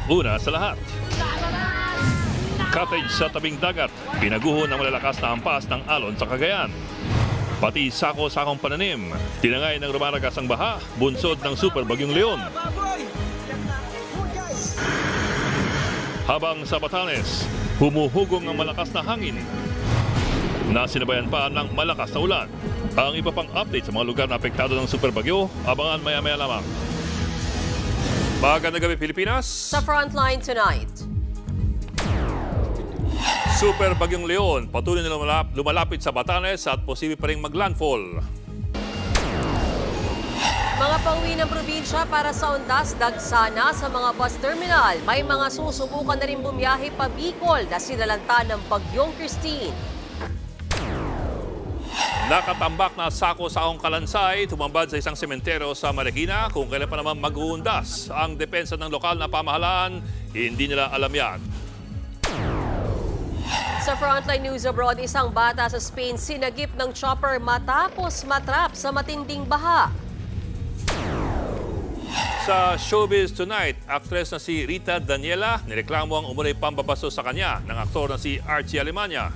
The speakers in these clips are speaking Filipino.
Una sa lahat, cottage sa tabing dagat, pinaguho ng malalakas na hampas ng alon sa Cagayan. Pati sako-sakong pananim, tinangay ng rumaragas ang baha, bunsod ng Super Bagyong Leon. Habang sa Batanes, humuhugong ang malakas na hangin. Nasinabayan pa ng malakas na ulan. Ang iba pang update sa mga lugar na apektado ng Super Bagyo, abangan maya-maya lamang. Magandang gabi, Pilipinas. Sa Frontline tonight. Super Bagyong Leon, patuloy na lumalapit sa Batanes at posible pa rin maglandfall. Mga pauwi ng probinsya para sa undas, dagsana sa mga bus terminal. May mga susubukan na rin bumiyahe pa Bicol na sinalanta ng Bagyong Christine. Nakatambak na sako-sakong kalansay, tumambad sa isang sementeryo sa Marikina kung kailan pa naman mag-uundas. Ang depensa ng lokal na pamahalaan, hindi nila alam yan. Sa Frontline News Abroad, isang bata sa Spain sinagip ng chopper matapos matrap sa matinding baha. Sa Showbiz Tonight, aktres na si Rita Daniela nireklamo ang umunoy pambabasto sa kanya ng aktor na si Archie Alemania.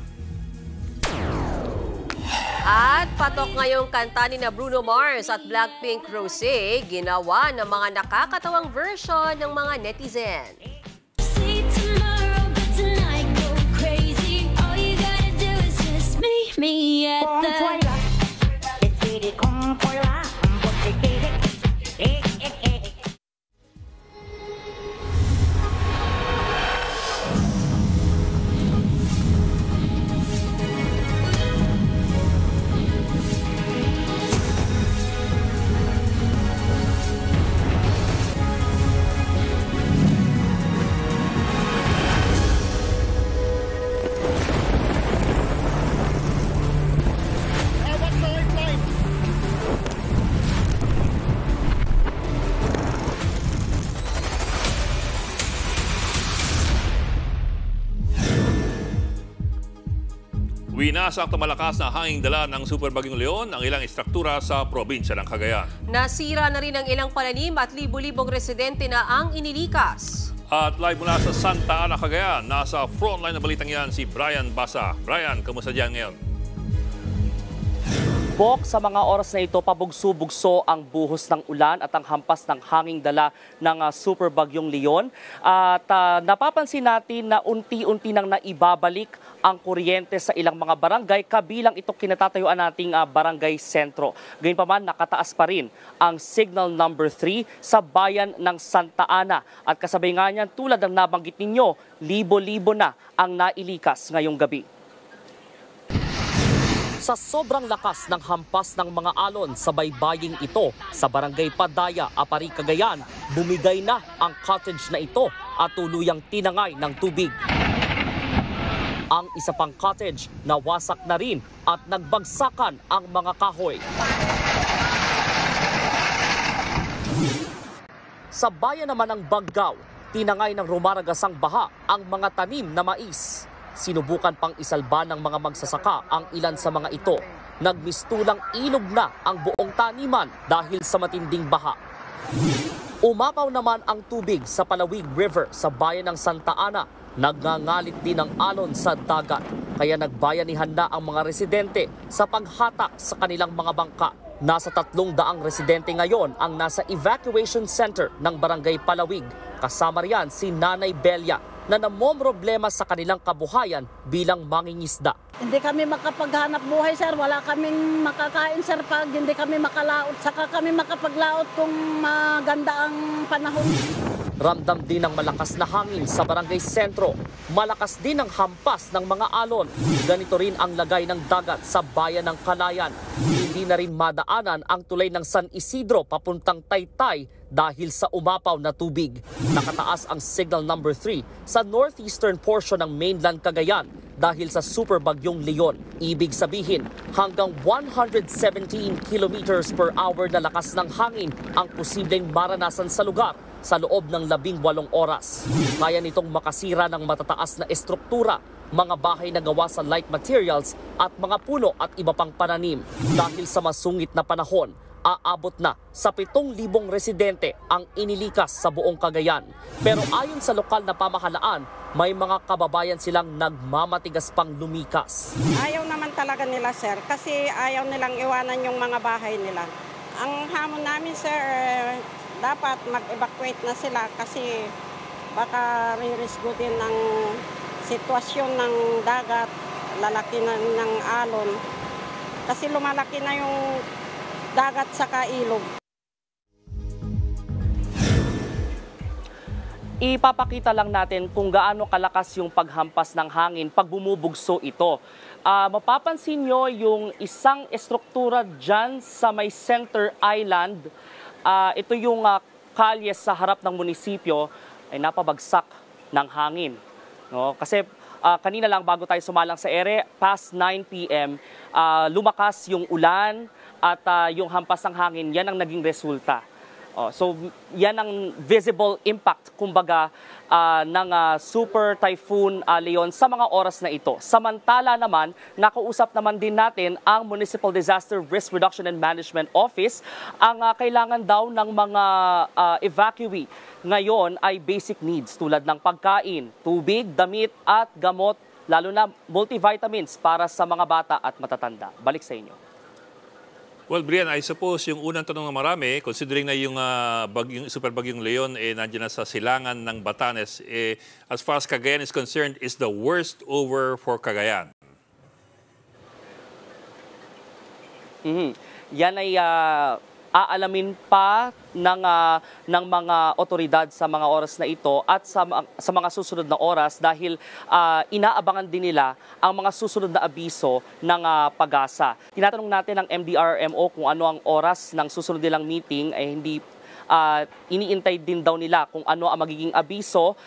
At patok ngayong kanta ni na Bruno Mars at Blackpink Rosé, ginawa ng mga nakakatawang version ng mga netizen. Me at the Winasak na malakas na hanging dala ng Super Bagyong Leon ang ilang istruktura sa probinsya ng Cagayan. Nasira na rin ang ilang pananim at libo-libong residente na ang inilikas. At live mula sa Santa Ana, Cagayan, nasa frontline na balitang yan si Brian Basa. Brian, kamusta dyan ngayon? Bok, sa mga oras na ito, pabugso-bugso ang buhos ng ulan at ang hampas ng hanging dala ng Super Bagyong Leon. At napapansin natin na unti-unti nang naibabalik ang kuryente sa ilang mga barangay, kabilang itong kinatatayuan nating barangay sentro. Gayunpaman, nakataas pa rin ang signal number 3 sa bayan ng Santa Ana. At kasabay nga niyan, tulad ng nabanggit ninyo, libo-libo na ang nailikas ngayong gabi. Sa sobrang lakas ng hampas ng mga alon sa baybaying ito sa Barangay Padaya, Apari, Cagayan, bumigay na ang cottage na ito at tuluyang tinangay ng tubig. Ang isa pang cottage nawasak na rin at nagbagsakan ang mga kahoy. Sa bayan naman ng Baggao, tinangay ng rumaragasang baha ang mga tanim na mais. Sinubukan pang isalba ng mga magsasaka ang ilan sa mga ito. Nagmistulang ilog na ang buong taniman dahil sa matinding baha. Umapaw naman ang tubig sa Palawig River sa bayan ng Santa Ana. Nagngangalit din ang alon sa dagat. Kaya nagbayanihan na ang mga residente sa paghatak sa kanilang mga bangka. Nasa 300 residente ngayon ang nasa evacuation center ng Barangay Palawig. Kasama riyan si Nanay Belia na namomroblema sa kanilang kabuhayan bilang mangingisda. Hindi kami makapaghanap buhay, sir. Wala kaming makakain, sir, pag hindi kami makalaot. Saka kami makapaglaot kung maganda ang panahon. Ramdam din ng malakas na hangin sa barangay sentro. Malakas din ang hampas ng mga alon. Ganito rin ang lagay ng dagat sa bayan ng Kalayan. Hindi na rin madaanan ang tulay ng San Isidro papuntang Taytay dahil sa umapaw na tubig. Nakataas ang signal number 3 sa northeastern portion ng mainland Cagayan dahil sa Super Bagyong Leon. Ibig sabihin, hanggang 117 kilometers per hour na lakas ng hangin ang posibleng maranasan sa lugar sa loob ng 18 oras. Kaya nitong makasira ng matataas na estruktura, mga bahay na gawa sa light materials at mga puno at iba pang pananim. Dahil sa masungit na panahon, aabot na sa 7,000 residente ang inilikas sa buong Cagayan. Pero ayon sa lokal na pamahalaan, may mga kababayan silang nagmamatigas pang lumikas. Ayaw naman talaga nila, sir, kasi ayaw nilang iwanan yung mga bahay nila. Ang hamon namin, sir, dapat mag-evacuate na sila kasi baka ririsgo din ng sitwasyon ng dagat, lalaki na ng alon. Kasi lumalaki na yung dagat sa ilog. Ipapakita lang natin kung gaano kalakas yung paghampas ng hangin pag bumubugso ito. Mapapansin nyo yung isang estruktura dyan sa may Center Island. Ito yung kalye sa harap ng munisipyo ay napabagsak ng hangin. No? Kasi kanina lang bago tayo sumalang sa ere, past 9 p.m., lumakas yung ulan at yung hampas ng hangin, yan ang naging resulta. So yan ang visible impact, kumbaga, ng Super Typhoon Leon sa mga oras na ito. Samantala naman, nakausap naman din natin ang Municipal Disaster Risk Reduction and Management Office. Ang kailangan daw ng mga evacuee ngayon ay basic needs tulad ng pagkain, tubig, damit at gamot, lalo na multivitamins para sa mga bata at matatanda. Balik sa inyo. Well, Brian, I suppose yung unang tanong ng marami, considering na yung super bagyong Leon nandiyan na sa silangan ng Batanes, as far as Cagayan is concerned, is the worst over for Cagayan? Yan ay aalamin pa ng mga otoridad sa mga oras na ito at sa mga susunod na oras dahil inaabangan din nila ang mga susunod na abiso ng pag-asa. Tinatanong natin ng MDRRMO kung ano ang oras ng susunod nilang meeting ay hindi iniintay din daw nila kung ano ang magiging abiso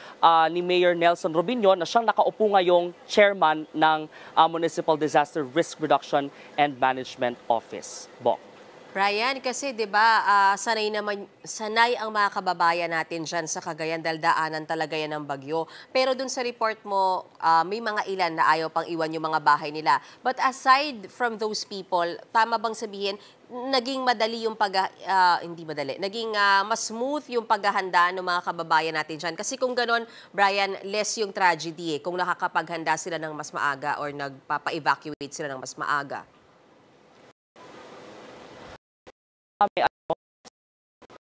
ni Mayor Nelson Robinho na siyang nakaupo ngayong chairman ng Municipal Disaster Risk Reduction and Management Office. Bok. Brian, kasi 'di ba sanay ang mga kababayan natin diyan sa Cagayan dahil daanan talaga yan ng bagyo. Pero dun sa report mo, may mga ilan na ayaw pang iwan yung mga bahay nila. But aside from those people, tama bang sabihin naging madali yung hindi madali, naging mas smooth yung paghahanda ng mga kababayan natin diyan? Kasi kung ganon, Brian, less yung tragedy kung nakakapaghanda sila ng mas maaga or nagpapa-evacuate sila ng mas maaga.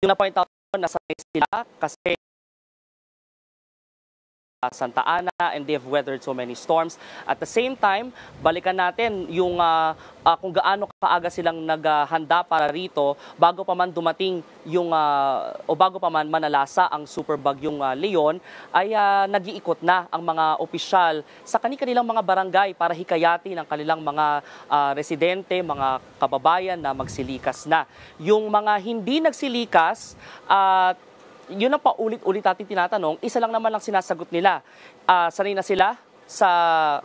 Yung na-point out ko, nasanay sila kasi Santa Ana and they have weathered so many storms. At the same time, balikan natin yung kung gaano kaaga silang naghanda para rito bago pa man dumating yung o bago pa man manalasa ang super bagyong Leon ay nag-iikot na ang mga opisyal sa kanilang mga barangay para hikayati ng kanilang mga residente, mga kababayan na magsilikas na. Yung mga hindi nagsilikas yun ang paulit-ulit natin tinatanong, isa lang naman ang sinasagot nila. Sanay na sila sa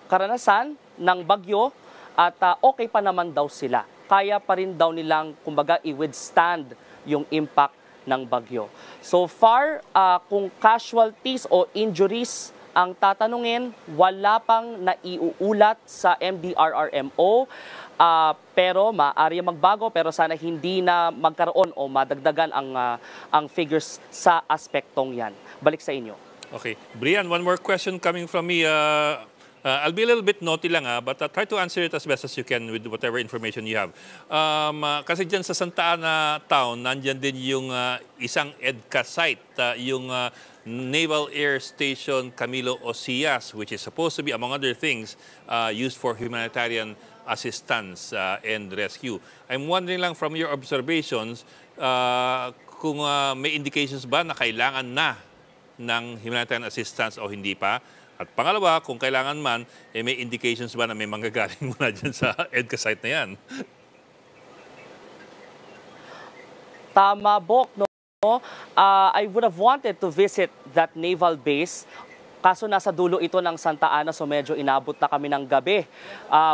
karanasan ng bagyo at okay pa naman daw sila. Kaya pa rin daw nilang, kumbaga, i-withstand yung impact ng bagyo. So far, kung casualties o injuries ang tatanungin, wala pang naiuulat sa MDRRMO. Pero maaari magbago, pero sana hindi na magkaroon o madagdagan ang figures sa aspektong yan. Balik sa inyo. Okay. Brian, one more question coming from me. I'll be a little bit naughty lang, but try to answer it as best as you can with whatever information you have. Kasi dyan sa Santa Ana Town, nandyan din yung isang EDCA site, yung Naval Air Station Camilo Osias, which is supposed to be, among other things, used for humanitarian assistance and rescue. I'm wondering lang from your observations kung may indications ba na kailangan na ng humanitarian assistance o hindi pa. At pangalawa, kung kailangan man, may indications ba na may manggagaling muna dyan sa EDCA site na yan? Tama, Bok, no? I would have wanted to visit that naval base. Kaso nasa dulo ito ng Santa Ana, so medyo inabot na kami ng gabi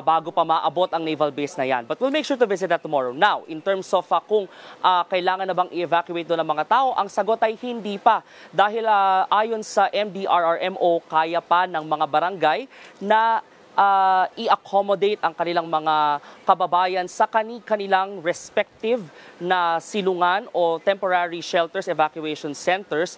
bago pa maabot ang naval base na yan. But we'll make sure to visit that tomorrow. Now, in terms of kung kailangan na bang i-evacuate doon ng mga tao, ang sagot ay hindi pa. Dahil ayon sa MDRRMO, kaya pa ng mga barangay na i-accommodate ang kanilang mga kababayan sa kanilang respective na silungan o temporary shelters, evacuation centers.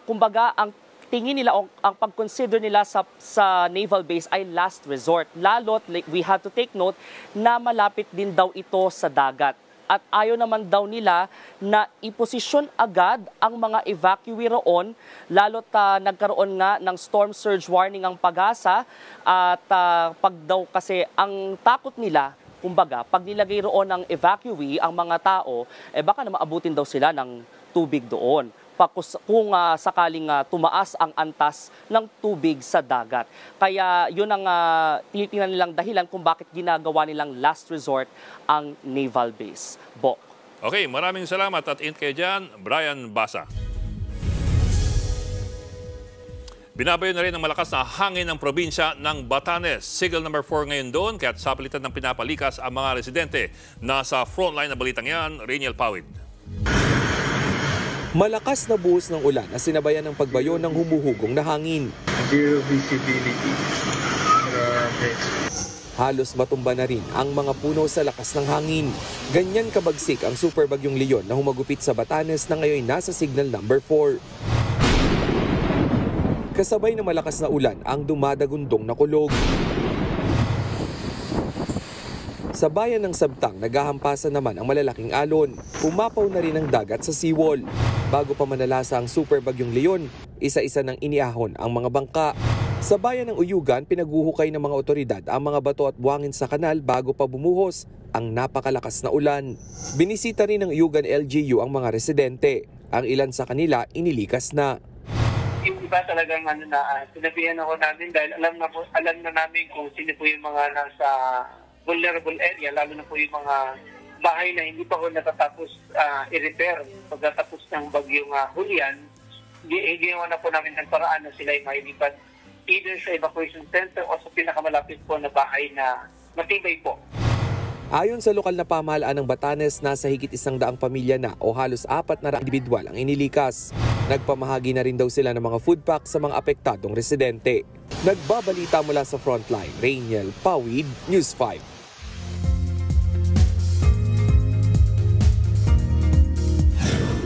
Kumbaga, ang tingin nila o ang pag-consider nila sa naval base ay last resort. Lalo't we have to take note na malapit din daw ito sa dagat. At ayaw naman daw nila na iposisyon agad ang mga evacuee roon, lalo't nagkaroon nga ng storm surge warning ang Pag-asa. At pag daw kasi ang takot nila, kumbaga, pag nilagay roon ng evacuee ang mga tao, baka na maabutin daw sila ng tubig doon kung sakaling tumaas ang antas ng tubig sa dagat. Kaya yun ang tinitingnan nilang dahilan kung bakit ginagawa nilang last resort ang naval base. Bok. Okay, maraming salamat at in kayo dyan, Brian Basa. Binabayo na rin ang malakas na hangin ng probinsya ng Batanes. Signal number 4 ngayon doon, kaya't sa palitan ng pinapalikas ang mga residente. Nasa frontline na balitang yan, Rainiel Pawid. Malakas na buhos ng ulan na sinabayan ng pagbayo ng humuhugong na hangin. Zero visibility. Halos matumba na rin ang mga puno sa lakas ng hangin. Ganyan kabagsik ang super bagyong Leon na humagupit sa Batanes na ngayon nasa signal number 4. Kasabay ng malakas na ulan ang dumadagundong na kulog. Sa bayan ng Sabtang, naghahampasan naman ang malalaking alon. Pumapaw na rin ang dagat sa seawall. Bago pa manalasa ang super bagyong Leon, isa-isa nang iniahon ang mga bangka. Sa bayan ng Uyugan, pinaguhukay ng mga otoridad ang mga bato at buhangin sa kanal bago pa bumuhos ang napakalakas na ulan. Binisita rin ng Uyugan LGU ang mga residente. Ang ilan sa kanila inilikas na. Yung iba talagang sinabihan ako namin dahil alam na namin kung sino po yung mga nasa vulnerable area, lalo na po yung mga bahay na hindi pa ko natatapos i-repair. Pagkatapos ng bagyong Julian, ginawa na po namin ng paraan na sila ay mailipat either sa evacuation center o sa pinakamalapit po na bahay na matibay po. Ayon sa lokal na pamahalaan ng Batanes, nasa higit 100 pamilya na o halos 400 individual ang inilikas. Nagpamahagi na rin daw sila ng mga food pack sa mga apektadong residente. Nagbabalita mula sa frontline, Rainiel Pawid, News 5.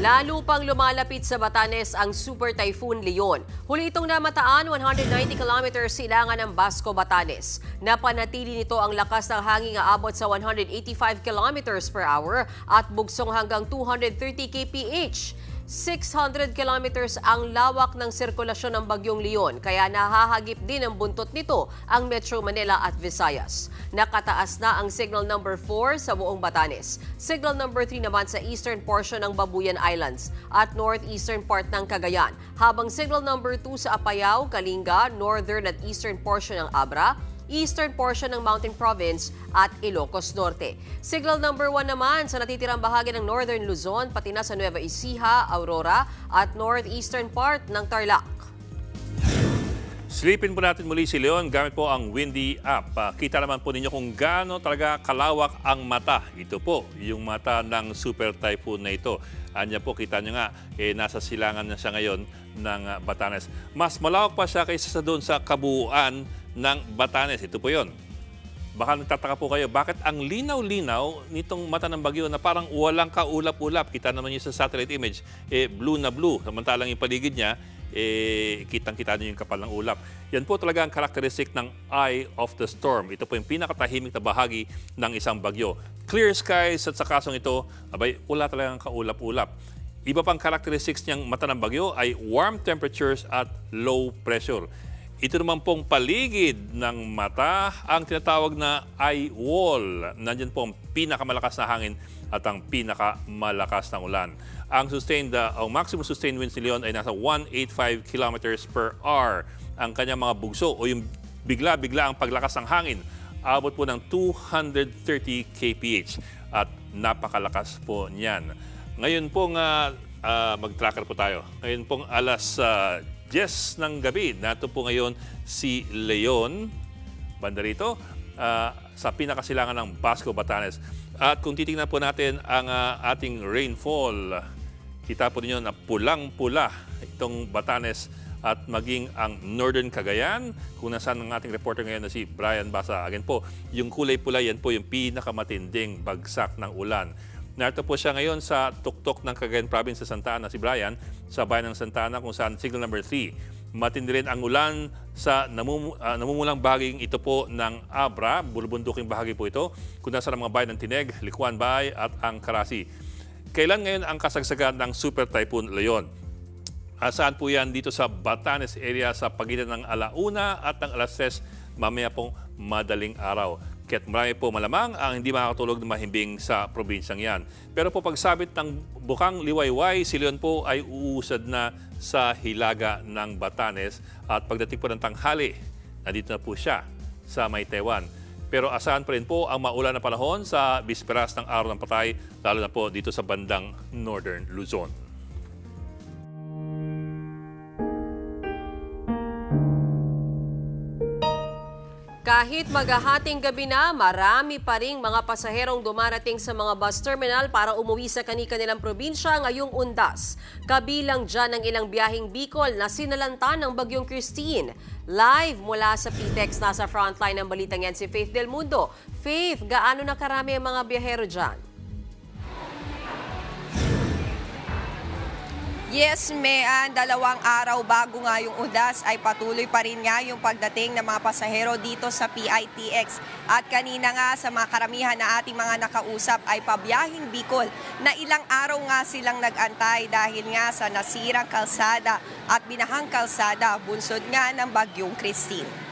Lalo pang lumalapit sa Batanes ang Super Typhoon Leon. Huli itong namataan 190 kilometers silangan ng Basco, Batanes. Napanatili nito ang lakas ng hangin aabot sa 185 kilometers per hour at bugsong hanggang 230 kph. 600 kilometers ang lawak ng sirkulasyon ng Bagyong Leon, kaya nahahagip din ang buntot nito ang Metro Manila at Visayas. Nakataas na ang signal number 4 sa buong Batanes. Signal number 3 naman sa eastern portion ng Babuyan Islands at northeastern part ng Cagayan, habang signal number 2 sa Apayao, Kalinga, northern at eastern portion ng Abra, eastern portion ng Mountain Province at Ilocos Norte. Signal number 1 naman sa natitirang bahagi ng Northern Luzon, pati na sa Nueva Ecija, Aurora at northeastern part ng Tarlac. Silipin po natin muli si Leon gamit po ang Windy app. Kita naman po ninyo kung gaano talaga kalawak ang mata. Ito po, yung mata ng super typhoon na ito. Anya po, kita nyo nga, nasa silangan na siya ngayon ng Batanes. Mas malawak pa siya kaysa sa doon sa kabuuan ng Batanes. Ito po yun. Baka nagtataka po kayo, bakit ang linaw-linaw nitong mata ng bagyo na parang walang kaulap-ulap? Kita naman yun sa satellite image, blue na blue. Samantalang yung paligid niya, kitang-kita nyo yung kapal ng ulap. Yan po talaga ang karakteristik ng eye of the storm. Ito po yung pinakatahimik na bahagi ng isang bagyo. Clear skies at sa kasong ito, abay, wala talagang kaulap-ulap. Iba pang characteristics niyang mata ng bagyo ay warm temperatures at low pressure. Ito naman pong paligid ng mata ang tinatawag na eye wall. Nandiyan po ang pinakamalakas na hangin at ang pinakamalakas na ulan. Ang maximum sustained winds ni Leon ay nasa 185 kilometers per hour. Ang kanyang mga bugso o yung bigla-bigla ang paglakas ng hangin, abot po ng 230 kph at napakalakas po niyan. Ngayon pong mag-tracker po tayo. Ngayon pong alas 10 ng gabi, nato po ngayon si Leon, banda rito, sa pinakasilangan ng Basco, Batanes. At kung titingnan po natin ang ating rainfall, kita po ninyo na pulang-pula itong Batanes at maging ang Northern Cagayan, kung nasaan ang ating reporter ngayon na si Brian Basa. Again po, yung kulay pula, yan po yung pinakamatinding bagsak ng ulan. Narito po siya ngayon sa tuktok ng Cagayan Province sa Santa Ana, si Brian, sa bayan ng Santa Ana kung saan signal number 3. Matindi rin ang ulan sa namumulang bahaging ito po ng Abra, bulubunduking bahagi po ito, kung nasaan ang mga bayan ng Tineg, Licuan Bay at ang Carasi. Kailan ngayon ang kasagsagan ng Super Typhoon Leon? Saan po yan? Dito sa Batanes area sa pagitan ng alauna at ng alas 6 mamaya pong madaling araw. Kaya't marami po malamang ang hindi makakatulog na mahimbing sa probinsyang yan. Pero po pagsabit ng bukang liwayway, si Leon po ay uusad na sa hilaga ng Batanes at pagdating po ng tanghali, nandito na po siya sa Maytewan. Pero asahan pa rin po ang maulan na panahon sa bisperas ng araw ng patay, lalo na po dito sa bandang Northern Luzon. Kahit maghahating gabi na, marami pa ring mga pasaherong dumarating sa mga bus terminal para umuwi sa kani-kanilang probinsya ngayong undas. Kabilang dyan ang ilang biyaheng Bicol na sinalanta ng Bagyong Christine. Live mula sa PTEX, nasa frontline ng balitang yan si Faith Del Mundo. Faith, gaano na karami ang mga biyahero dyan? Yes, Mean, 2 araw bago nga yung undas ay patuloy pa rin nga yung pagdating ng mga pasahero dito sa PITX. At kanina nga sa mga karamihan na ating mga nakausap ay pabiyahing Bicol na ilang araw nga silang nag-antay dahil nga sa nasirang kalsada at binahang kalsada bunsod nga ng Bagyong Christine.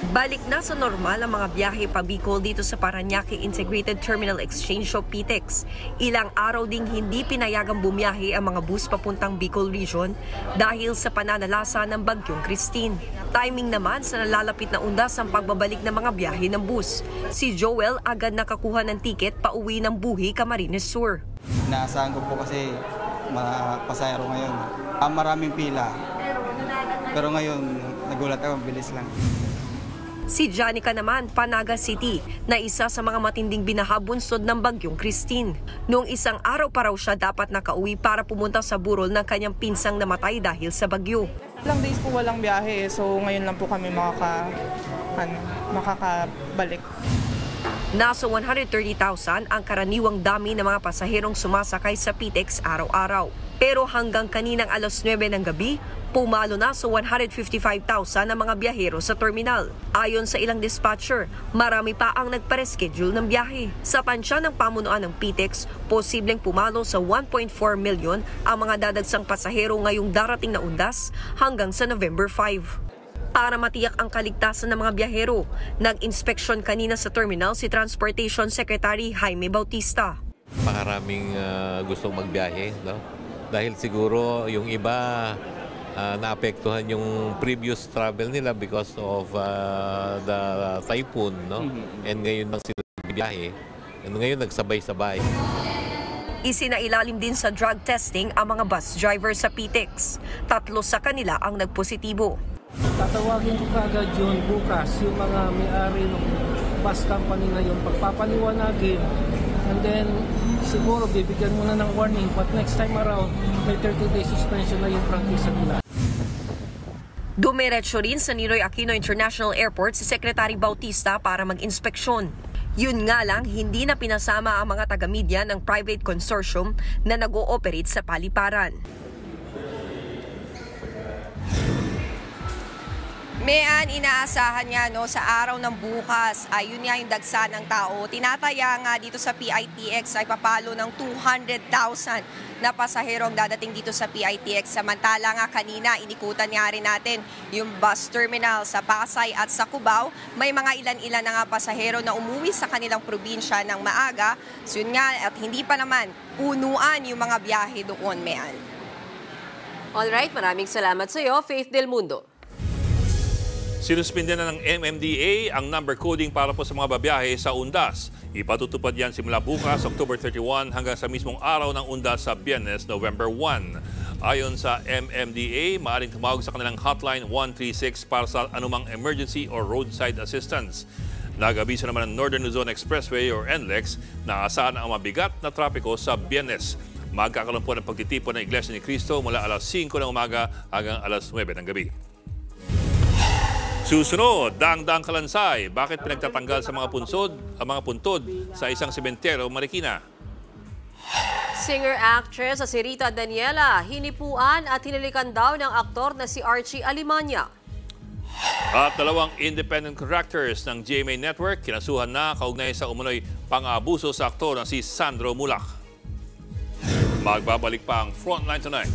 Balik na sa normal ang mga biyahe pa Bicol dito sa Parañaque Integrated Terminal Exchange o PTEX. Ilang araw ding hindi pinayagang bumiyahe ang mga bus papuntang Bicol Region dahil sa pananalasa ng Bagyong Christine. Timing naman sa nalalapit na undas ang pagbabalik ng mga biyahe ng bus. Si Joel agad nakakuha ng tiket pauwi ng Buhi, Camarines Sur. Inaasahan ko po kasi mga pasahero ngayon. Maraming pila. Pero ngayon, nagulat ako, bilis lang. Si Janica naman, Panaga City, na isa sa mga matinding binahabunsod ng Bagyong Christine. Noong isang araw pa raw siya dapat nakauwi para pumunta sa burol ng kanyang pinsang namatay dahil sa bagyo. Ilang days po walang biyahe, so ngayon lang po kami makakabalik. Nasa 130,000 ang karaniwang dami ng mga pasaherong sumasakay sa PTEX araw-araw. Pero hanggang kaninang alas 9 ng gabi, pumalo na sa 155,000 ang mga biyahero sa terminal. Ayon sa ilang dispatcher, marami pa ang nagpa-reschedule ng biyahe. Sa tansya ng pamunuan ng PTEX, posibleng pumalo sa 1.4 million ang mga dadagsang pasahero ngayong darating na undas hanggang sa November 5. Para matiyak ang kaligtasan ng mga biyahero, nag-inspeksyon kanina sa terminal si Transportation Secretary Jaime Bautista. Maraming gustong magbiyahe, no? Dahil siguro yung iba naapektuhan yung previous travel nila because of the typhoon, no? And ngayon lang sila biyahe. And ngayon nagsabay-sabay. Isinailalim din sa drug testing ang mga bus driver sa PTEX. 3 sa kanila ang nagpositibo. Tatawagin ko kagad yun bukas, yung mga may-ari ng bus company na yun, pagpapaliwanagin. And then, siguro bibigyan muna ng warning, but next time around, may 30-day suspension na yung practice nila. Dumiretso rin sa Ninoy Aquino International Airport si Secretary Bautista para mag-inspeksyon. Yun nga lang, hindi na pinasama ang mga taga-media ng private consortium na nag-ooperate sa paliparan. Mean, inaasahan nga sa araw ng bukas, ayun nga yung dagsa ng tao. Tinataya nga dito sa PITX ay papalo ng 200,000 na pasahero ang dadating dito sa PITX. Samantala nga kanina, inikutan nga rin natin yung bus terminal sa Pasay at sa Cubao. May mga ilan-ilan na nga pasahero na umuwi sa kanilang probinsya ng maaga. So yun nga, at hindi pa naman punuan yung mga biyahe doon, Mean. Alright, maraming salamat sa iyo, Faith Del Mundo. Sinuspinde na ng MMDA ang number coding para po sa mga babiyahe sa undas. Ipatutupad yan simula bukas, October 31 hanggang sa mismong araw ng undas sa Biyernes, November 1. Ayon sa MMDA, maaaring tumawag sa kanilang hotline 136 para sa anumang emergency or roadside assistance. Nag-abiso naman ng Northern Luzon Expressway or NLEX na asahan ang mabigat na trapiko sa Biyernes. Magkakaroon po ng pagtitipon ng Iglesia ni Cristo mula alas 5 ng umaga hanggang alas 9 ng gabi. Susunod, Dangdang Kalansay. Bakit pinagtatanggal sa mga puntod sa isang sementeryo Marikina? Singer-actress si Rita Daniela, hinipuan at hinilikan daw ng aktor na si Archie Alimanya. At 2 independent contractors ng GMA Network kinasuhan na kaugnay sa umunoy pang-aabuso sa aktor na si Sandro Mulak. Magbabalik pa ang Frontline Tonight.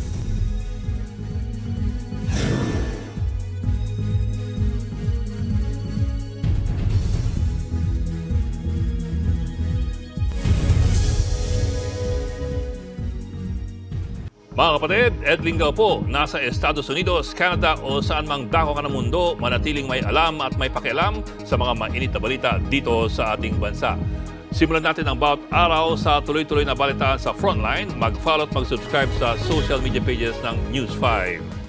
Mga kapatid, Ed Linggaw po, nasa Estados Unidos, Canada o saan mang dako ka ng mundo, manatiling may alam at may pakialam sa mga mainit na balita dito sa ating bansa. Simulan natin ang bawat araw sa tuloy-tuloy na balitaan sa Frontline. Mag-follow at mag-subscribe sa social media pages ng News 5.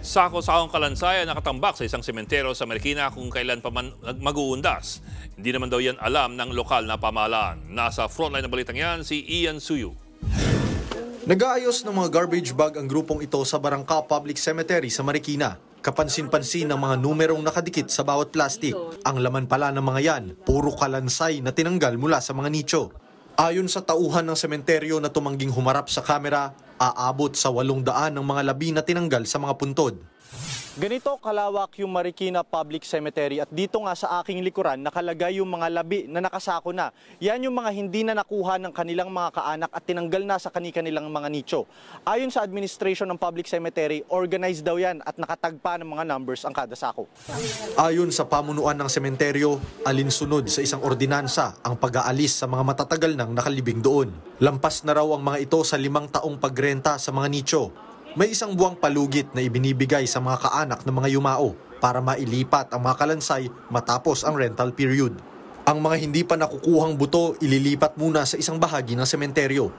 Sako-sakong kalansay ang nakatambak sa isang sementeryo sa Marikina kung kailan pa man mag-uundas. Hindi naman daw yan alam ng lokal na pamahalaan. Nasa frontline ng balitang yan si Ian Suyu. Nag-aayos ng mga garbage bag ang grupong ito sa Barangka Public Cemetery sa Marikina. Kapansin-pansin ng mga numerong nakadikit sa bawat plastik. Ang laman pala ng mga yan, puro kalansay na tinanggal mula sa mga nicho. Ayon sa tauhan ng sementeryo na tumangging humarap sa kamera, aabot sa 800 ng mga labi na tinanggal sa mga puntod. Ganito kalawak yung Marikina Public Cemetery at dito nga sa aking likuran nakalagay yung mga labi na nakasako na. Yan yung mga hindi na nakuha ng kanilang mga kaanak at tinanggal na sa kanilang mga nicho. Ayon sa administration ng Public Cemetery, organized daw yan at nakatagpa ng mga numbers ang kada sako. Ayon sa pamunuan ng sementeryo, alinsunod sa isang ordinansa ang pag-aalis sa mga matatagal nang nakalibing doon. Lampas na raw ang mga ito sa 5 taong pagrenta sa mga nicho. May 1 buwang palugit na ibinibigay sa mga kaanak ng mga yumao para mailipat ang mga kalansay matapos ang rental period. Ang mga hindi pa nakukuhang buto ililipat muna sa isang bahagi ng sementeryo.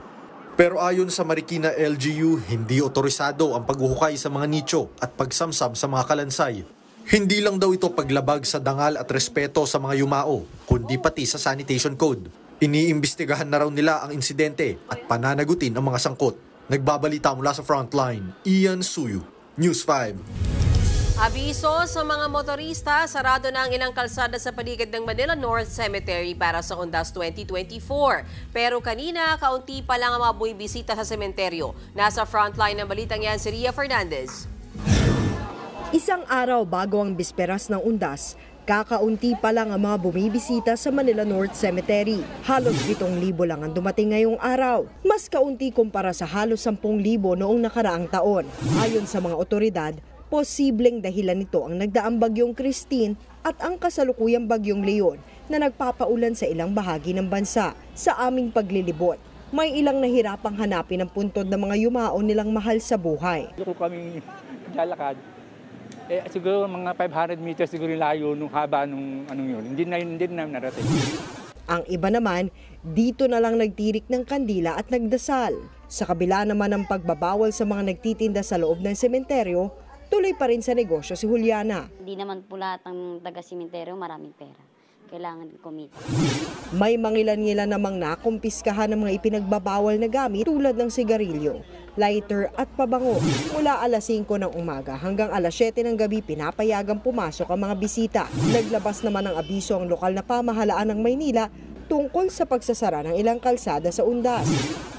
Pero ayon sa Marikina LGU, hindi otorisado ang paghuhukay sa mga nicho at pagsamsam sa mga kalansay. Hindi lang daw ito paglabag sa dangal at respeto sa mga yumao, kundi pati sa sanitation code. Iniimbestigahan na raw nila ang insidente at pananagutin ang mga sangkot. Nagbabalita mula sa Frontline, Ian Suyu, News 5. Abiso sa mga motorista, sarado na ang ilang kalsada sa paligid ng Manila North Cemetery para sa Undas 2024. Pero kanina, kaunti pa lang ang mga bumibisita sa sementeryo. Nasa Frontline ng balitang yan si Ria Fernandez. Isang araw bago ang bisperas ng Undas, kakaunti pa lang ang mga bumibisita sa Manila North Cemetery. Halos 7,000 lang ang dumating ngayong araw. Mas kaunti kumpara sa halos 10,000 noong nakaraang taon. Ayon sa mga otoridad, posibleng dahilan nito ang nagdaang bagyong Christine at ang kasalukuyang bagyong Leon na nagpapaulan sa ilang bahagi ng bansa. Sa aming paglilibot, may ilang nahirapang hanapin ang puntod ng mga yumao nilang mahal sa buhay. Kung kami lalakad, siguro mga 500 meters siguro layo nung haba nung yun. Hindi na narating. Ang iba naman, dito na lang nagtirik ng kandila at nagdasal. Sa kabila naman ng pagbabawal sa mga nagtitinda sa loob ng sementeryo, tuloy pa rin sa negosyo si Juliana. Hindi naman po lahat ng taga-sementeryo maraming pera. Kailangan kumita. May mangilan-ngilan namang nakumpiskahan ng mga ipinagbabawal na gamit tulad ng sigarilyo, lighter at pabango. Mula alas 5 ng umaga hanggang alas 7 ng gabi pinapayagang pumasok ang mga bisita. Naglabas naman ng abiso ang lokal na pamahalaan ng Maynila tungkol sa pagsasara ng ilang kalsada sa Undas.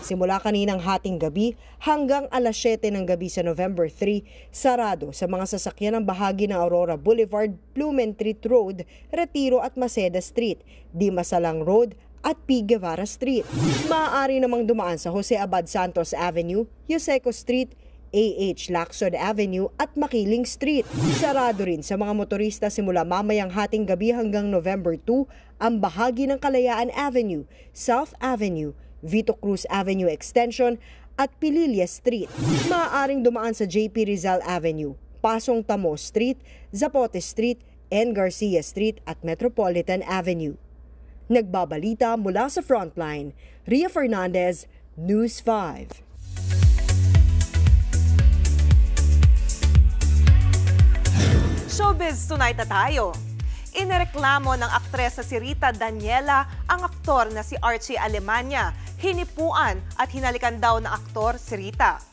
Simula kaninang hating gabi hanggang alas 7 ng gabi sa November 3, sarado sa mga sasakyan ng bahagi ng Aurora Boulevard, Blumentritt Road, Retiro at Maceda Street, Dimasalang Road at P. Guevara Street. Maaari namang dumaan sa Jose Abad Santos Avenue, Yoseco Street, A.H. Lacson Avenue at Makiling Street. Sarado rin sa mga motorista simula mamayang hating gabi hanggang November 2 ang bahagi ng Kalayaan Avenue, South Avenue, Vito Cruz Avenue Extension at Pililia Street. Maaaring dumaan sa J.P. Rizal Avenue, Pasong Tamo Street, Zapote Street, N. Garcia Street at Metropolitan Avenue. Nagbabalita mula sa Frontline, Ria Fernandez, News 5. Showbiz Tonight na tayo. Inireklamo ng aktres na si Rita Daniela ang aktor na si Archie Alemania. Hinipuan at hinalikan daw ng aktor si Rita.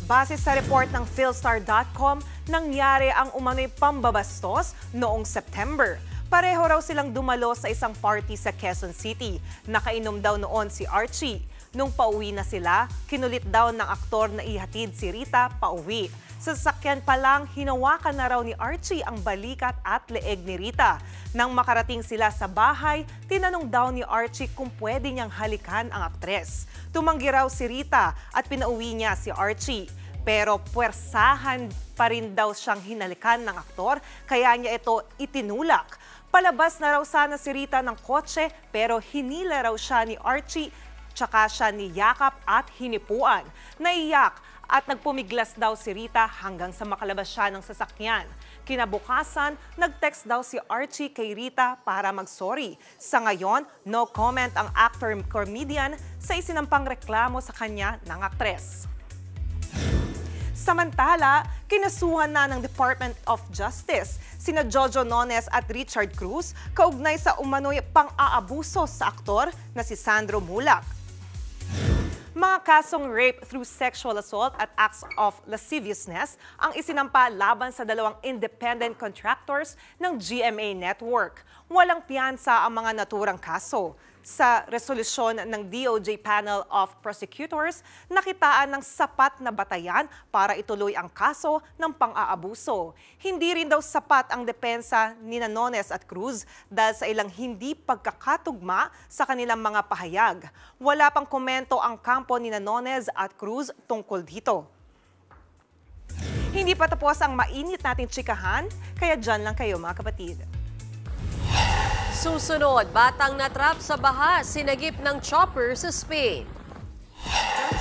Base sa report ng Philstar.com, nangyari ang umano'y pambabastos noong September. Pareho raw silang dumalo sa isang party sa Quezon City. Nakainom daw noon si Archie. Nung pauwi na sila, kinulit daw ng aktor na ihatid si Rita pauwi. Sa sasakyan pa lang, hinawakan na raw ni Archie ang balikat at leeg ni Rita. Nang makarating sila sa bahay, tinanong daw ni Archie kung pwede niyang halikan ang aktres. Tumanggi raw si Rita at pinauwi niya si Archie. Pero puwersahan pa rin daw siyang hinalikan ng aktor, kaya niya ito itinulak. Palabas na raw sana si Rita ng kotse pero hinila raw siya ni Archie, tsaka siya niyakap at hinipuan. Naiyak at nagpumiglas daw si Rita hanggang sa makalabas siya ng sasakyan. Kinabukasan, nag-text daw si Archie kay Rita para mag-sorry. Sa ngayon, no comment ang actor-comedian sa isinampang reklamo sa kanya ng aktres. Samantala, kinasuhan na ng Department of Justice sina Jojo Nones at Richard Cruz kaugnay sa umano'y pang-aabuso sa aktor na si Sandro Mulak. Mga kasong rape through sexual assault at acts of lasciviousness ang isinampa laban sa dalawang independent contractors ng GMA Network. Walang piyansa ang mga naturang kaso. Sa resolusyon ng DOJ Panel of Prosecutors, nakitaan ng sapat na batayan para ituloy ang kaso ng pang-aabuso. Hindi rin daw sapat ang depensa ni Nones at Cruz dahil sa ilang hindi pagkakatugma sa kanilang mga pahayag. Wala pang komento ang kampo ni Nones at Cruz tungkol dito. Hindi pa tapos ang mainit nating tsikahan, kaya dyan lang kayo mga kapatid. Susunod, batang natrap sa baha, sinagip ng chopper sa Spain.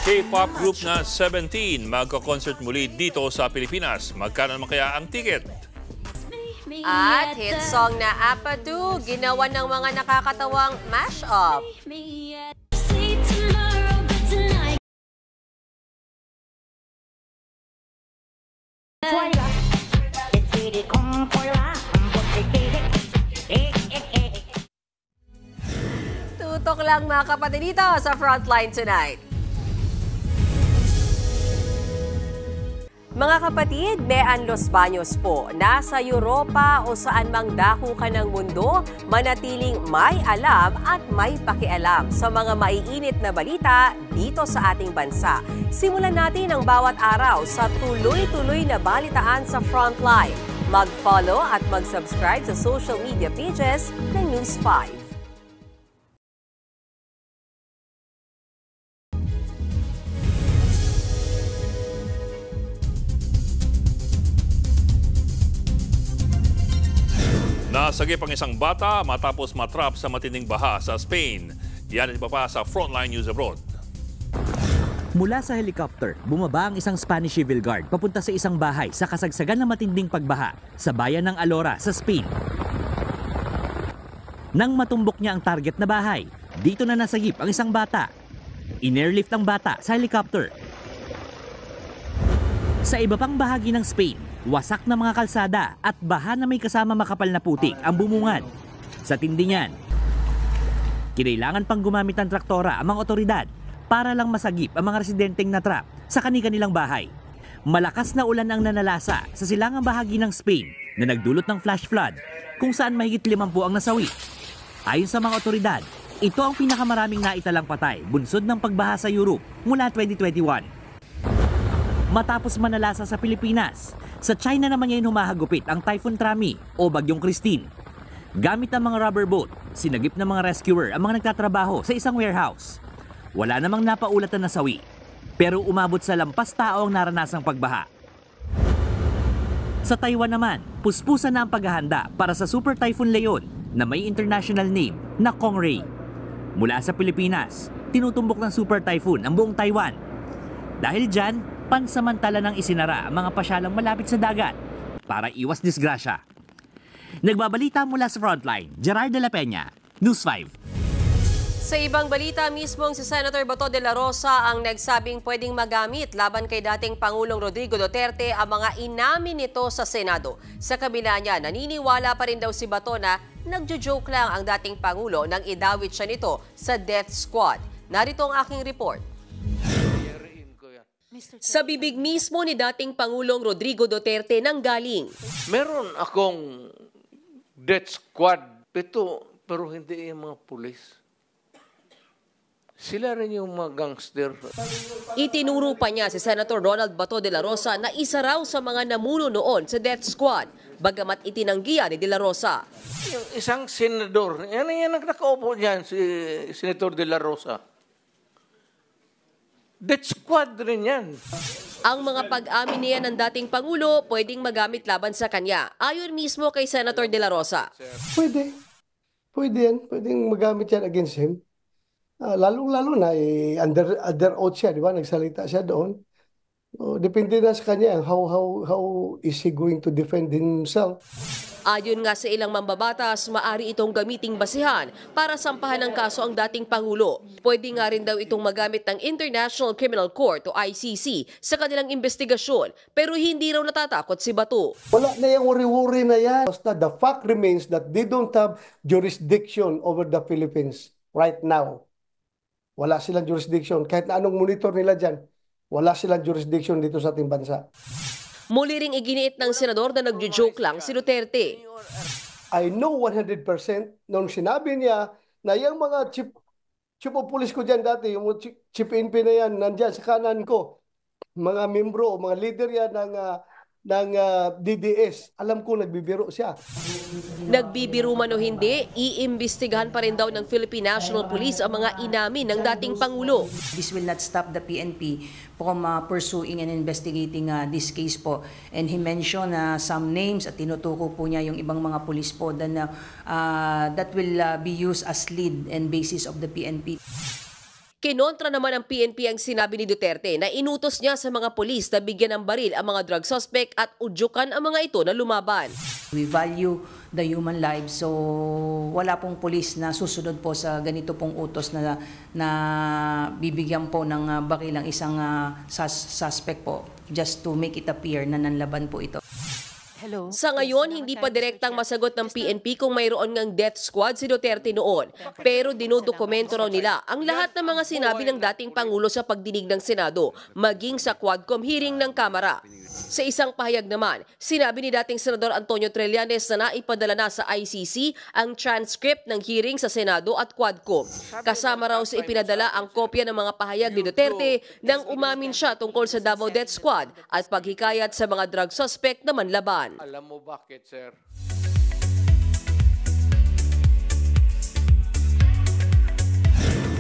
K-pop group na 17 magko-concert muli dito sa Pilipinas. Magkano naman kaya ang ticket? At hit song na Apadu, ginawa ng mga nakakatawang mashup. Tutok lang mga kapatid dito sa Frontline Tonight. Mga kapatid, Mean Los Baños po, nasa Europa o saan mang dako ka ng mundo, manatiling may alam at may pakialam sa mga maiinit na balita dito sa ating bansa. Simulan natin ang bawat araw sa tuloy-tuloy na balitaan sa Frontline. Mag-follow at mag-subscribe sa social media pages ng News 5. Nasagip ang isang bata matapos matrap sa matinding baha sa Spain. Yan at iba pa sa Frontline News Abroad. Mula sa helicopter, bumaba ang isang Spanish Civil Guard papunta sa isang bahay sa kasagsagan ng matinding pagbaha sa bayan ng Alora sa Spain. Nang matumbok niya ang target na bahay, dito na nasagip ang isang bata. In-airlift ang bata sa helicopter. Sa iba pang bahagi ng Spain, wasak na mga kalsada at baha na may kasama makapal na putik ang bumungad. Sa tindi niyan, kinailangan pang gumamit ng traktora ang mga otoridad para lang masagip ang mga residenteng natrap sa kani-kanilang bahay. Malakas na ulan ang nanalasa sa silangang bahagi ng Spain na nagdulot ng flash flood kung saan mahigit 50 ang nasawi. Ayon sa mga otoridad, ito ang pinakamaraming naitalang patay bunsod ng pagbaha sa Europe mula 2021. Matapos manalasa sa Pilipinas, sa China naman ngayon humahagupit ang Typhoon Trami o Bagyong Christine. Gamit ang mga rubber boat, sinagip ng mga rescuer ang mga nagtatrabaho sa isang warehouse. Wala namang napaulat na nasawi, pero umabot sa lampas tao ang naranasang pagbaha. Sa Taiwan naman, puspusan na ang paghahanda para sa Super Typhoon Leon na may international name na Kongray. Mula sa Pilipinas, tinutumbok ng Super Typhoon ang buong Taiwan. Dahil dyan, pansamantala nang isinara ang mga pasyalang malapit sa dagat para iwas disgrasya. Nagbabalita mula sa Frontline, Gerard de la Peña, News 5. Sa ibang balita, mismong si Senator Bato de la Rosa ang nagsabing pwedeng magamit laban kay dating Pangulong Rodrigo Duterte ang mga inamin nito sa Senado. Sa kabila niya, naniniwala pa rin daw si Bato na nagjo-joke lang ang dating Pangulo nang idawit siya nito sa death squad. Narito ang aking report. Sa bibig mismo ni dating Pangulong Rodrigo Duterte nanggaling. Meron akong death squad, pero hindi yung mga pulis. Sila rin yung mga gangster. Itinuro pa niya si Senator Ronald Bato de la Rosa na isa raw sa mga namuno noon sa death squad, bagamat itinanggihan ni de la Rosa. Yung isang senador, yan ang nakaupo dyan, si Senator de la Rosa. Death squad rin yan. Ang mga pag-amin niya ng dating Pangulo pwedeng magamit laban sa kanya, ayon mismo kay Senator de la Rosa. Pwede yan. Pwedeng magamit yan against him. Lalo na under oath siya, di ba? Nagsalita siya doon. Depende na sa kanya how is he going to defend himself. Ayon nga sa ilang mambabatas, maari itong gamiting basihan para sampahan ng kaso ang dating Pangulo. Pwede nga rin daw itong magamit ng International Criminal Court o ICC sa kanilang investigasyon, pero hindi raw natatakot si Bato. Wala na yung uri-uri na yan. Basta the fact remains that they don't have jurisdiction over the Philippines right now. Wala silang jurisdiction. Kahit na anong monitor nila dyan, wala silang jurisdiction dito sa ating bansa. Muli ring iginiit ng senador na nagjo-joke lang si Duterte. I know 100% nung sinabi niya na yung mga chief of police ko dyan dati, yung chief PNP na yan, nandyan sa kanan ko, mga membro o mga leader yan ng DDS. Alam ko nagbibiro siya. Nagbibiro man o hindi, iimbestigahan pa rin daw ng Philippine National Police ang mga inamin ng dating Pangulo. This will not stop the PNP from pursuing and investigating this case po. And he mentioned some names at tinutuko po niya yung ibang mga pulis po that will be used as lead and basis of the PNP. Kinontra naman ng PNP ang sinabi ni Duterte na inutos niya sa mga pulis na bigyan ng baril ang mga drug suspect at udyukan ang mga ito na lumaban. We value the human lives, so wala pong pulis na susunod po sa ganito pong utos na bibigyan po ng baril ang isang suspect po just to make it appear na nanlaban po ito. Hello. Sa ngayon, hindi pa direktang masagot ng PNP kung mayroon ngang death squad si Duterte noon. Pero dinodokumento raw nila ang lahat ng mga sinabi ng dating Pangulo sa pagdinig ng Senado, maging sa Quadcom hearing ng Kamara. Sa isang pahayag naman, sinabi ni dating Senador Antonio Trillanes na naipadala na sa ICC ang transcript ng hearing sa Senado at Quadcom. Kasama raw sa ipinadala ang kopya ng mga pahayag ni Duterte nang umamin siya tungkol sa Davao Death Squad at paghikayat sa mga drug suspect na manlaban. Alam mo bakit, sir?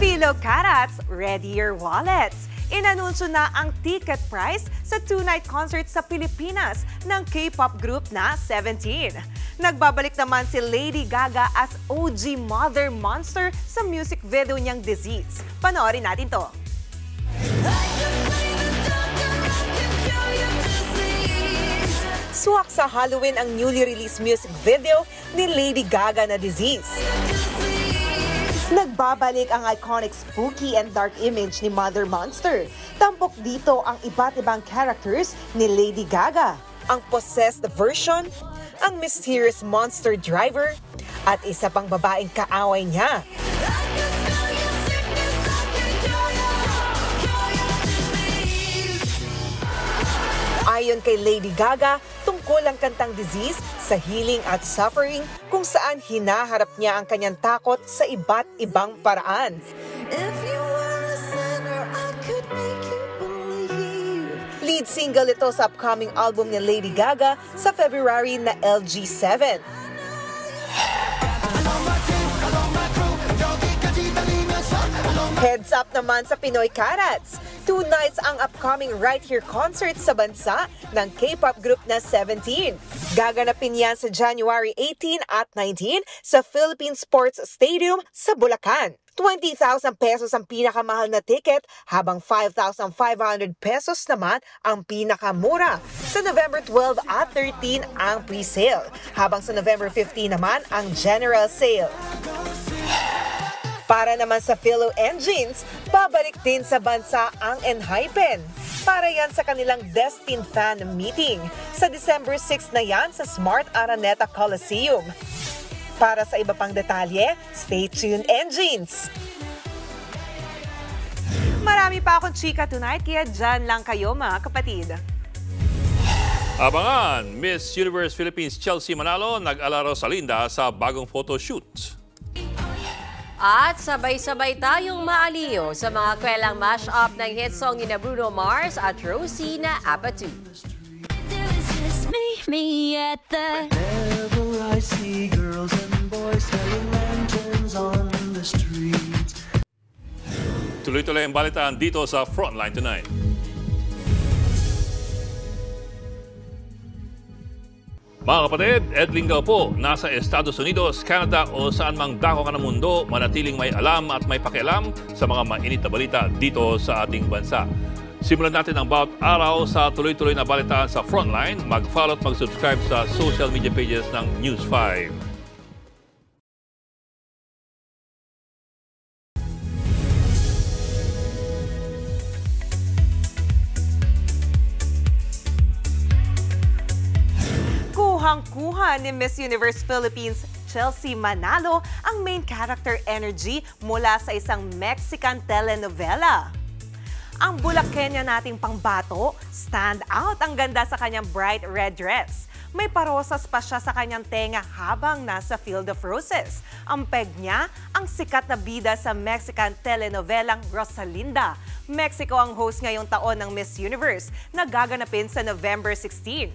Philo Carats, ready your wallets. Inanunsyo na ang ticket price sa 2-night concert sa Pilipinas ng K-pop group na 17. Nagbabalik naman si Lady Gaga as OG Mother Monster sa music video niyang Disease. Panoorin natin to. Swak sa Halloween ang newly released music video ni Lady Gaga na Disease. Nagbabalik ang iconic spooky and dark image ni Mother Monster. Tampok dito ang iba't ibang characters ni Lady Gaga. Ang possessed version, ang mysterious monster driver, at isa pang babaeng kaaway niya. Ayon kay Lady Gaga, tungkol ang kantang Disease sa healing at suffering kung saan hinaharap niya ang kanyang takot sa iba't ibang paraan. Lead single ito sa upcoming album ni Lady Gaga sa February na LG7. Heads up naman sa Pinoy Carats. 2 nights ang upcoming Right Here concert sa bansa ng K-pop group na 17. Gaganapin yan sa January 18 at 19 sa Philippine Sports Stadium sa Bulacan. 20,000 pesos ang pinakamahal na ticket habang 5,500 pesos naman ang pinakamura. Sa November 12 at 13 ang pre-sale, habang sa November 15 naman ang general sale. Para naman sa Philo Engines, babalik din sa bansa ang Enhypen. Para yan sa kanilang Destin Fan Meeting. Sa December 6 na yan sa Smart Araneta Coliseum. Para sa iba pang detalye, stay tuned, Engines! Marami pa akong chika tonight, kaya dyan lang kayo mga kapatid. Abangan, Miss Universe Philippines Chelsea Manalo nag-alaro sa Linda sa bagong photoshoot. At sabay-sabay tayong maaliw sa mga kwelang mash-up ng hit song ni Bruno Mars at Rosie na Apatu. Tuloy-tuloy ang balitaan dito sa Frontline Tonight. Mga kapatid, Ed Lingaw po, nasa Estados Unidos, Canada o saan mang dako ka ng mundo, manatiling may alam at may pakialam sa mga mainit na balita dito sa ating bansa. Simulan natin ang bawat araw sa tuloy-tuloy na balitaan sa Frontline. Mag-follow at mag-subscribe sa social media pages ng News 5. Kuhang-kuha ni Miss Universe Philippines Chelsea Manalo ang main character energy mula sa isang Mexican telenovela. Ang Bulacqueña nating pangbato, stand out ang ganda sa kanyang bright red dress. May parosas pa siya sa kanyang tenga habang nasa Field of Roses. Ang peg niya, ang sikat na bida sa Mexican telenovelang Rosalinda. Mexico ang host ngayong taon ng Miss Universe na gaganapin sa November 16.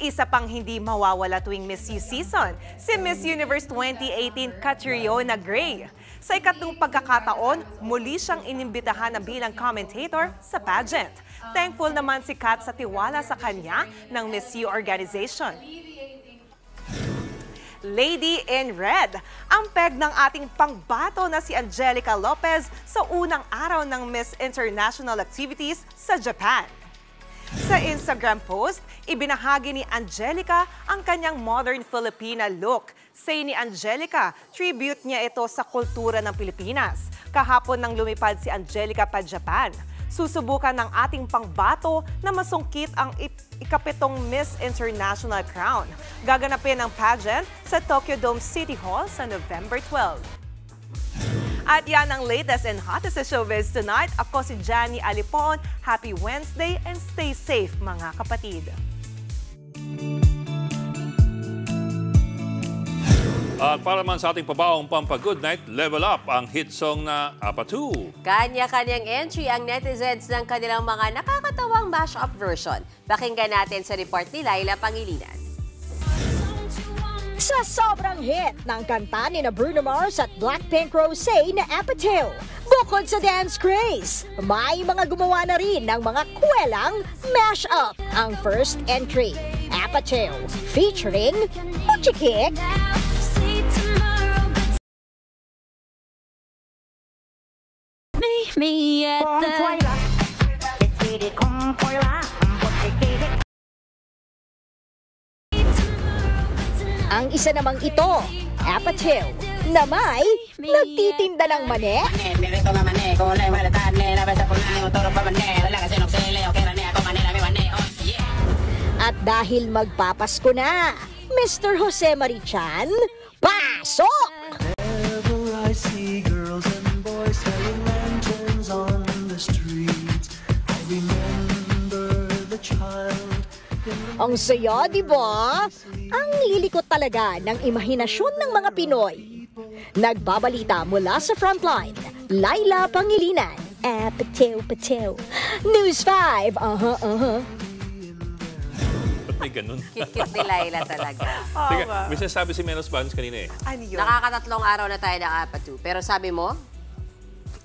Isa pang hindi mawawala tuwing Miss U season, si Miss Universe 2018 Catriona Gray. Sa ikatlong pagkakataon, muli siyang inimbitahan na bilang commentator sa pageant. Thankful naman si Kat sa tiwala sa kanya ng Miss U organization. Lady in Red, ang peg ng ating pangbato na si Angelica Lopez sa unang araw ng Miss International Activities sa Japan. Sa Instagram post, ibinahagi ni Angelica ang kanyang modern Filipina look. Say ni Angelica, tribute niya ito sa kultura ng Pilipinas. Kahapon nang lumipad si Angelica pa Japan, susubukan ng ating pangbato na masungkit ang ikapitong Miss International crown. Gaganapin ang pageant sa Tokyo Dome City Hall sa November 12. At yan ang latest and hottest sa showbiz tonight. Ako si Johnny Alipon. Happy Wednesday and stay safe mga kapatid. At para man sa ating pabaong pampagood night, level up ang hit song na Apatu. Kanya-kanyang entry ang netizens ng kanilang mga nakakatawang mashup version. Pakinggan natin sa report ni Laila Pangilinan. Sa sobrang hit ng kanta ni Bruno Mars at Blackpink Rosé na Apatu, bukod sa dance craze, may mga gumawa na rin ng mga kwelang mashup. Ang first entry, Apatu, featuring Puchikik, Me at the ang isa namang ito, Apatu, na may nagtitinda ng mani. At dahil magpapasko na, Mr. Jose Marichan, pasok! Ang saya, di ba? Ang lilikot talaga ng imahinasyon ng mga Pinoy. Nagbabalita mula sa Frontline, Laila Pangilinan, Apatu, Patu. News 5, Ba't may ganun? Kit-kit ni Laila talaga. Teka, may sinasabi si Menos Banos kanina eh. Ano yun? Nakakatatlong araw na tayo ng Apatu. Pero sabi mo?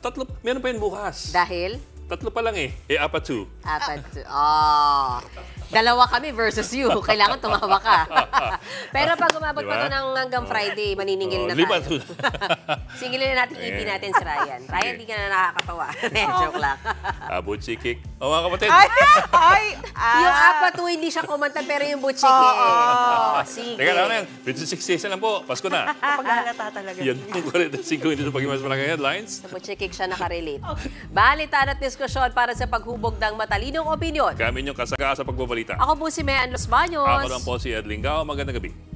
Tatlo, meron pa yun bukas. Dahil? Tatlo pa lang eh. Apatu. Apatu. Oh. Dalawa kami versus you. Kailangan tumawa ka. Pero pag umabot pa ito ng hanggang Friday, maniningil na tayo. Singilin na natin EP natin si Ryan. Ryan, di ka na nakakatawa. Joke lang. Abot si Kik. O mga kapatid. Yung apat po, hindi siya kumanta, pero yung butchiki. Sige. Teka lang yan. 56 days na lang po. Pasko na. Paghalata talaga. Yan po 45 dito pag-imas Barangay Headlines. Sa butchiki siya nakarelate. Balitan at diskusyon para sa paghubog ng matalinong opinyon. Kami yung kasaga sa pagbabalita. Ako po si Mayan Los Baños. Ako lang po si Ed Lingao. Magandang gabi.